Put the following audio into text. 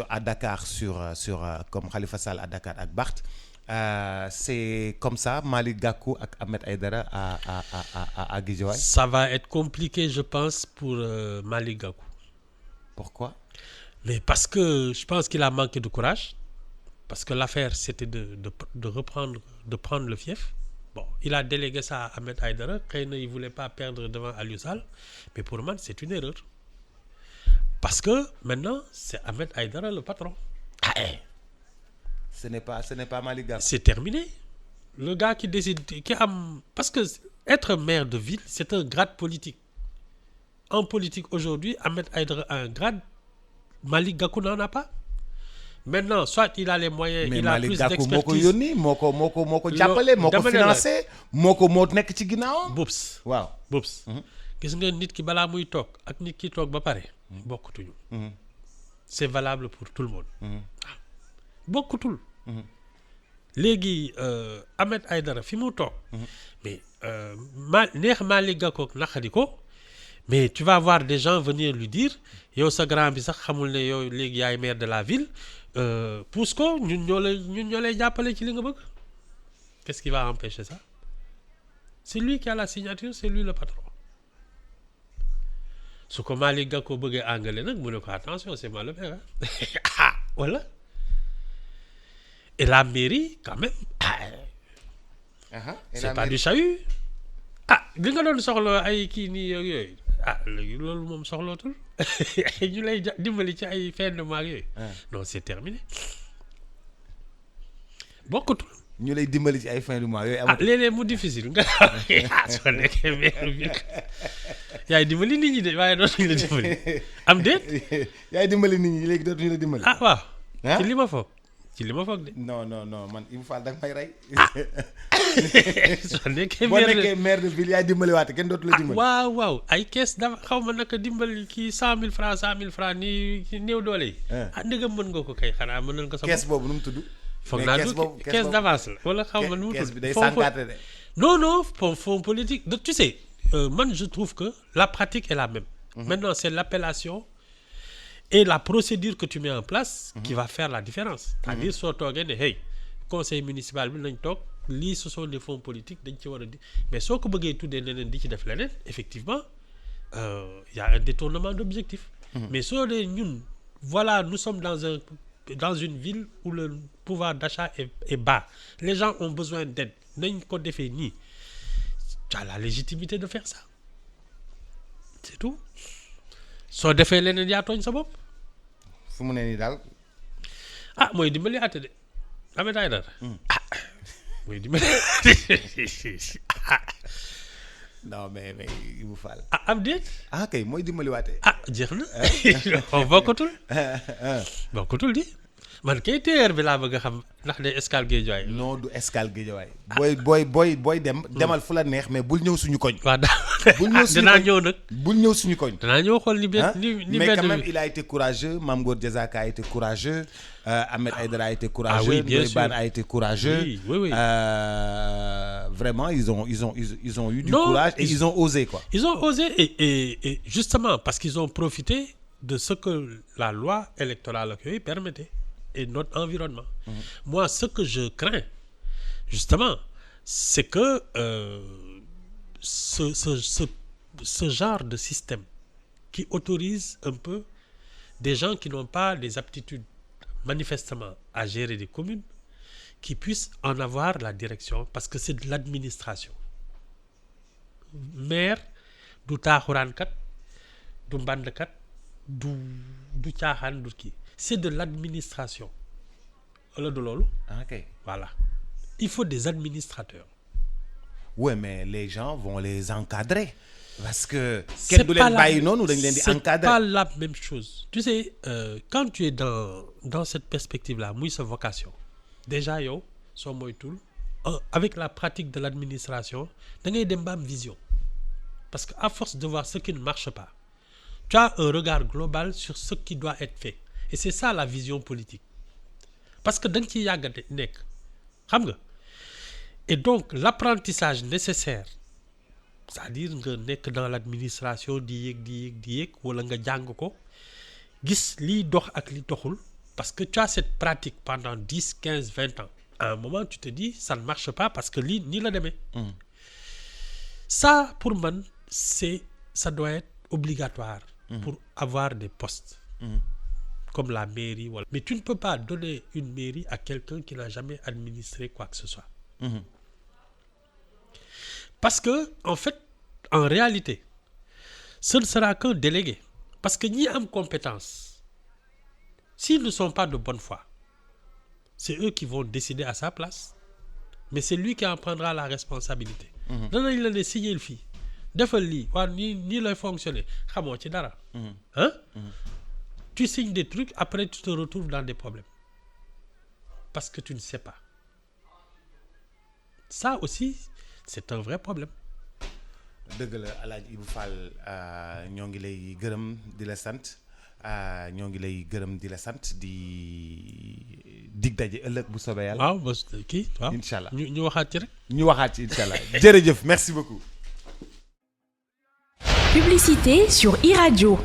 à Dakar sur comme Khalifa Sall à Dakar ak Barth c'est comme ça Malick Gakou ak Ahmed Aïdara à Guédiawaye. Ça va être compliqué, je pense, pour Malick Gakou. Pourquoi? Mais parce que je pense qu'il a manqué de courage. Parce que l'affaire, c'était de prendre le fief. Bon, il a délégué ça à Ahmed Aïdara. Il ne voulait pas perdre devant Aliou Sall. Mais pour moi, c'est une erreur. Parce que maintenant, c'est Ahmed Aïdara le patron. Ce n'est pas Malick Gakou. C'est terminé. Le gars qui décide... Parce que être maire de ville, c'est un grade politique. En politique aujourd'hui, Ahmed Aïdara a un grade. Malick Gakou n'en a pas. Maintenant, soit il a les moyens, mais il a Malick plus Gakou d'expertise. moo ko yónni moo ko jàppale moo ko financé moo nekk ci ginnaawam. Boubs. waaw Boubs. Gis nga nit ki balaa muy toog ak nit ki toog ba pare. bokkutuñu. C'est valable pour tout le monde. bokkutul. léegi Ahmed Aïdara fi mu toog. mais neex Malick Gakou naqari ko. Mais tu vas voir des gens venir lui dire yow sa grand bi sax xamul ne yow léegi yaay maire de la ville pousse ko ñun ñoo lay jàppale ci li nga bëgg. Qu'est-ce qui va empêcher ça? C'est lui qui a la signature, c'est lui le patron. Su ko Malick Gakou bëggee angale nag mu ne ko attention c'est moi le maire ah voilà. Et la mairie quand même c'est pas du chahut. Li nga doon soxla ay kii nii yooyu léegi loolu moom soxlootul ñu lay dimbali ci ay fin de mois yooyu. Non c'est terminé. bokkutul. ñu lay dimbali ci ay fin de mois yooyu amatul. léeg-léeg mu difficile nga soo nekkee maire bi yaay dimbali nit ñi de waaye dootuñu la dimbali am déet. yaay dimbali nit ñi léegi dootuñu la dimbali. waaw. ci li ma foog de. non man Ibou Fall da nga may rey. soo nekkee boo nekkee maire de ville yaay dimbali waate kenn dootu la dimbali. waaw ay kees dafa xaw ma naka dimbali kii 100 000 francs nii néew doole yi. ndegam mën nga ko kay xanaa mën nga ko. kees boobu nu mu tudd. foog naa du caisse d'avance la wala xaw ma nu mu tudd. kees bi day sànkaate de. non fonds politique tu sais man je trouve que la pratique est la même. Maintenant c'est l'appellation et la procédure que tu mets en place qui va faire la différence. C'est-à-dire soo toogee ne hey conseil municipal bi nañ toog lii ce sont des fonds politiques dañ ci war a di mais soo ko bëggee tuddee leneen di ci def leneen effectivement y a un détournement d'objectif. Mais soo dee ñun voilà nous sommes dans une ville où le pouvoir d'achat est bas. Les gens ont besoin d'aide. nañ ko defee nii tu as la légitimité de faire ça. C'est tout. soo defee leneen yaa tooñ sa bopp. fu mu ne nii daal. mooy dimbali àtte de Ahmed Aïdara. mooy dimbali. non mais Ibou Fall. am déet. kay mooy dimbali waate. jeex na. bokkutul di. man kay TER bi laa bëgg a xam ndax de escale Guédiawaye. non du escale Guédiawaye. booy demal fu la neex mais bul ñëw suñu koñ. waaw bul ñëw suñu danaa ñëw nag. bul ñëw suñu koñ. danaa ñëw xool ni mais quand même il a été courageux Mame Gor Diazaka a été courageux. Ahmed Aïdara a été courageux. Oui, bien Ndoye Bane sûr. a été courageux. Oui. Vraiment ils ont eu du courage et ils ont osé quoi. Ils ont osé et justement parce qu'ils ont profité de ce que la loi électorale permettait. Et notre environnement. Moi, ce que je crains, justement, c'est que ce genre de système qui autorise un peu des gens qui n'ont pas les aptitudes manifestement à gérer des communes, qui puissent en avoir la direction, parce que c'est de l'administration. Maire, du taaxuraankat, du mbandkat, du caaxaan, du kii. C'est de l'administration. Wala du loolu. Ok. Voilà. Il faut des administrateurs. Ouais, mais les gens vont les encadrer. Parce que C'est kenn du leen bàyyi noonu dañ leen di c'est encadrer. pas la même chose. Tu sais, quand tu es dans cette perspective-là, muy sa vocation, déjà yow soo moytul avec la pratique de l'administration da ngay dem ba am vision. Parce que à force de voir ce qui ne marche pas, tu as un regard global sur ce qui doit être fait. Et c'est ça la vision politique. Parce que da nga ciy yàggate nekk xam nga. Et donc l'apprentissage nécessaire, c'est-à-dire nga nekk dans l'administration di yéeg wala nga jàng ko gis liy dox ak li doxul Parce que tu as cette pratique pendant 10, 15, 20 ans. À un moment, tu te dis, ça ne marche pas parce que ni le demain. Ça, pour moi, ça doit être obligatoire pour avoir des postes. Comme la mairie. Voilà. Mais tu ne peux pas donner une mairie à quelqu'un qui n'a jamais administré quoi que ce soit. Parce que, en fait, en réalité, ce ne sera qu'un délégué. Parce que ni ont compétence. S'ils ne sont pas de bonne foi, c'est eux qui vont décider à sa place. Mais c'est lui qui en prendra la responsabilité. Non, il a signé le fille. Ni le fonctionner. Hein? Tu signes des trucs, après tu te retrouves dans des problèmes. Parce que tu ne sais pas. Ça aussi, c'est un vrai problème. dëgg la El Hadj Ibou Fall ñoo ngi lay gërëm di la sant ñoo ngi lay gërëm di la sant di dig daje ëllëg bu soobee yàlla. waaw waaw. incha allah ñu waxaat ci rek. ñu waxaat ci incha allah jërëjëf merci beaucoup. Publicité sur iRadio.